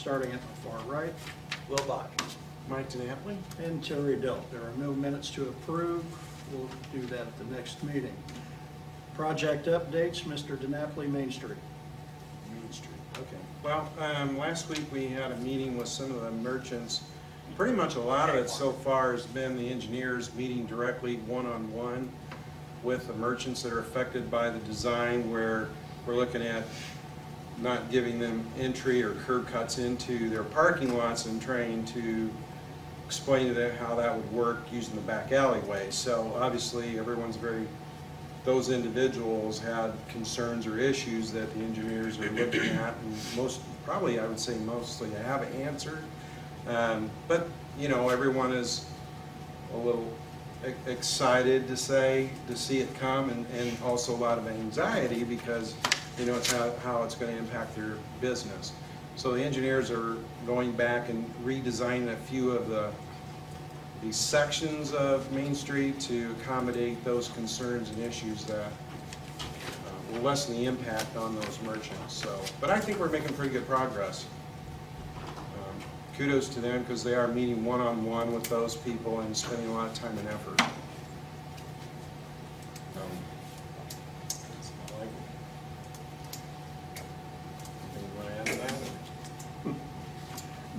starting at the far right. Will Bach. Mike DiNapoli? And Terry Delt. There are no minutes to approve. We'll do that at the next meeting. Project updates, Mr. DiNapoli, Main Street. Main Street, okay. Well, last week we had a meeting with some of the merchants. Pretty much a lot of it so far has been the engineers meeting directly one-on-one with the merchants that are affected by the design, where we're looking at not giving them entry or curb cuts into their parking lots and trying to explain to them how that would work using the back alleyway. So obviously those individuals had concerns or issues that the engineers are looking at, and probably I would say mostly have answered. But you know, everyone is a little excited to see it come, and also a lot of anxiety because you know how it's going to impact their business. So the engineers are going back and redesigning a few of these sections of Main Street to accommodate those concerns and issues that will lessen the impact on those merchants. So, but I think we're making pretty good progress. Kudos to them because they are meeting one-on-one with those people and spending a lot of time and effort.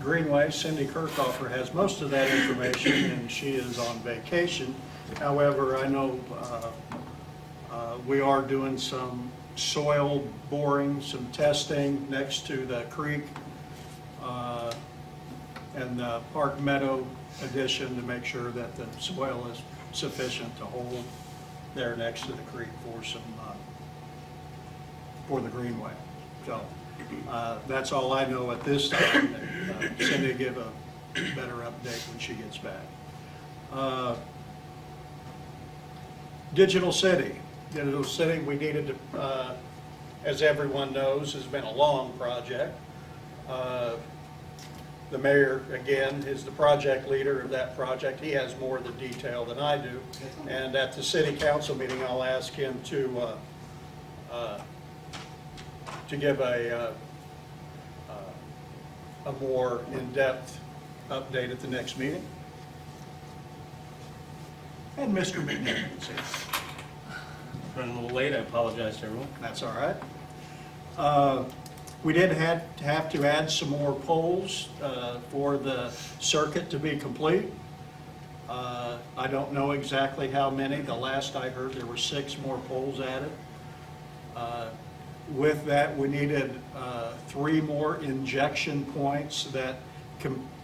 Greenway, Cindy Kirkhofer has most of that information, and she is on vacation. However, I know we are doing some soil boring, some testing next to the creek and the Park Meadow addition to make sure that the soil is sufficient to hold there next to the creek for the Greenway. So that's all I know at this time. Cindy will give a better update when she gets back. Digital City. Digital City, we needed to, as everyone knows, has been a long project. The mayor, again, is the project leader of that project. He has more of the detail than I do. And at the city council meeting, I'll ask him to give a more in-depth update at the next meeting. And Mr. McNichol is here. Running a little late, I apologize to everyone. That's all right. We did have to add some more poles for the circuit to be complete. I don't know exactly how many. The last I heard, there were 6 more poles added. With that, we needed 3 more injection points that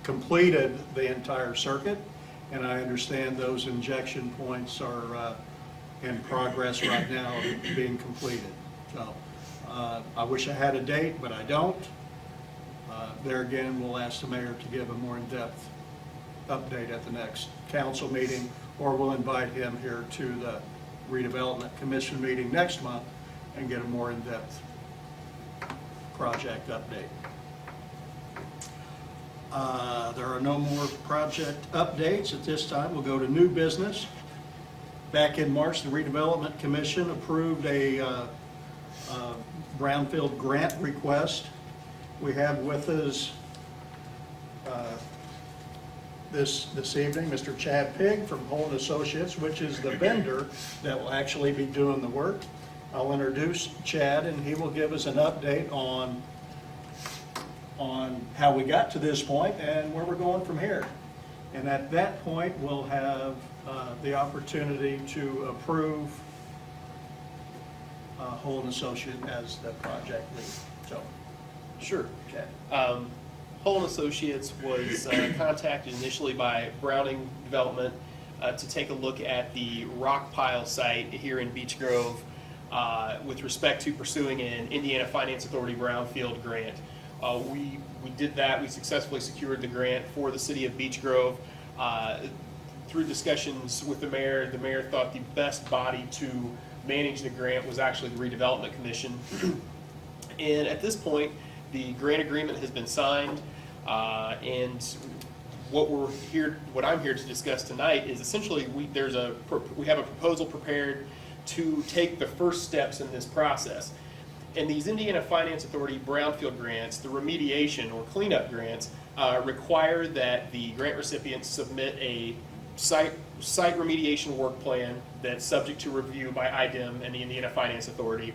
completed the entire circuit, and I understand those injection points are in progress right now, being completed. So I wish I had a date, but I don't. There again, we'll ask the mayor to give a more in-depth update at the next council meeting, or we'll invite him here to the redevelopment commission meeting next month and get a more in-depth project update. There are no more project updates at this time. We'll go to new business. Back in March, the Redevelopment Commission approved a brownfield grant request. We have with us this evening Mr. Chad Pigg from Holden Associates, which is the vendor that will actually be doing the work. I'll introduce Chad, and he will give us an update on how we got to this point and where we're going from here. And at that point, we'll have the opportunity to approve Holden Associates as the project lead. So, Sure. Chad. Holden Associates was contacted initially by Browning Development to take a look at the rock pile site here in Beech Grove with respect to pursuing an Indiana Finance Authority brownfield grant. We did that. We successfully secured the grant for the city of Beech Grove. Through discussions with the mayor thought the best body to manage the grant was actually the Redevelopment Commission. And at this point, the grant agreement has been signed, and what I'm here to discuss tonight is essentially we have a proposal prepared to take the first steps in this process. And these Indiana Finance Authority brownfield grants, the remediation or cleanup grants, require that the grant recipients submit a site remediation work plan that's subject to review by IDEM and the Indiana Finance Authority.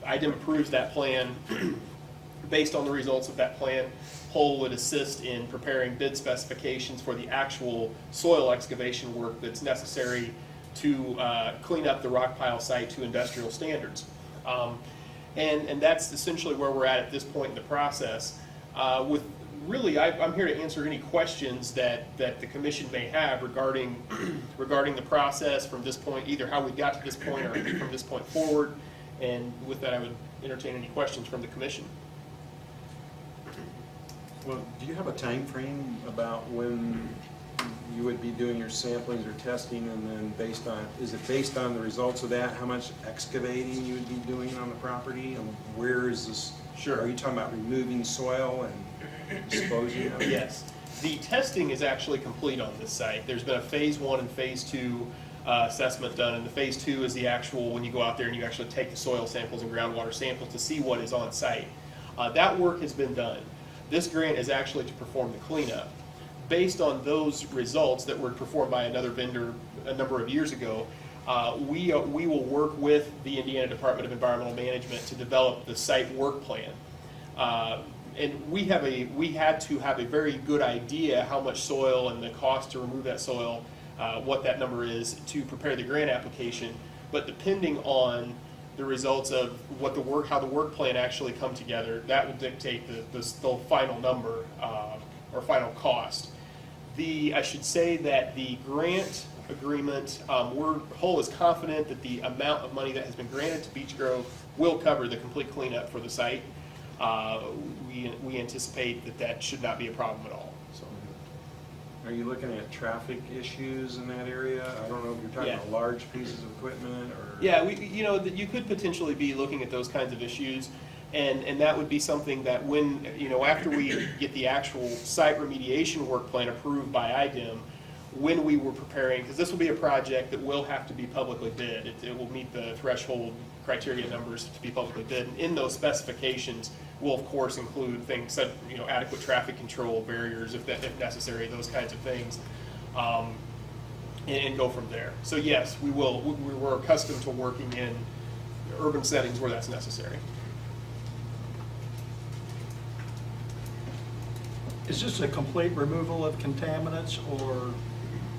IDEM approves that plan. Based on the results of that plan, Hull would assist in preparing bid specifications for the actual soil excavation work that's necessary to clean up the rock pile site to industrial standards. And that's essentially where we're at this point in the process. Really, I'm here to answer any questions that the commission may have regarding the process from this point, either how we got to this point or from this point forward. And with that, I would entertain any questions from the commission. Well, do you have a time frame about when you would be doing your samplings or testing, and then is it based on the results of that, how much excavating you would be doing on the property, and where is this? Sure. Are you talking about removing soil and disposing of it? Yes. The testing is actually complete on this site. There's been a phase 1 and phase 2 assessment done, and the phase 2 is the actual, when you go out there and you actually take the soil samples and groundwater samples to see what is on site. That work has been done. This grant is actually to perform the cleanup. Based on those results that were performed by another vendor a number of years ago, we will work with the Indiana Department of Environmental Management to develop the site work plan. And we had to have a very good idea how much soil and the cost to remove that soil, what that number is to prepare the grant application. But depending on the results of how the work plan actually come together, that will dictate the final number or final cost. I should say that the grant agreement, Hull is confident that the amount of money that has been granted to Beech Grove will cover the complete cleanup for the site. We anticipate that should not be a problem at all. So. Are you looking at traffic issues in that area? I don't know if you're talking about large pieces of equipment or... Yeah, you could potentially be looking at those kinds of issues, and that would be something that when, after we get the actual site remediation work plan approved by IDEM, when we were preparing, because this will be a project that will have to be publicly bid. It will meet the threshold criteria numbers to be publicly bid. And in those specifications, will of course include things such, adequate traffic control, barriers if necessary, those kinds of things, and go from there. So yes, we will. We're accustomed to working in urban settings where that's necessary. Is this a complete removal of contaminants, or?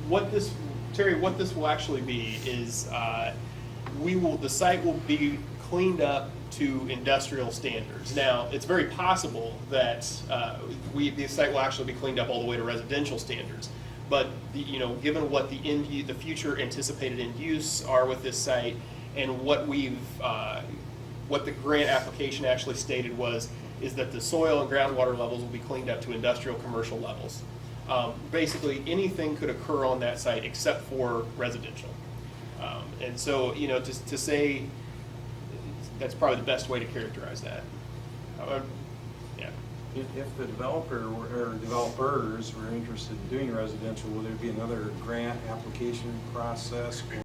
What this will actually be is the site will be cleaned up to industrial standards. Now, it's very possible that the site will actually be cleaned up all the way to residential standards. But given what the future anticipated end use are with this site, and what the grant application actually stated is that the soil and groundwater levels will be cleaned up to industrial commercial levels. Basically, anything could occur on that site except for residential. And so, to say that's probably the best way to characterize that. Yeah. If the developer or developers were interested in doing residential, would there be another grant application process?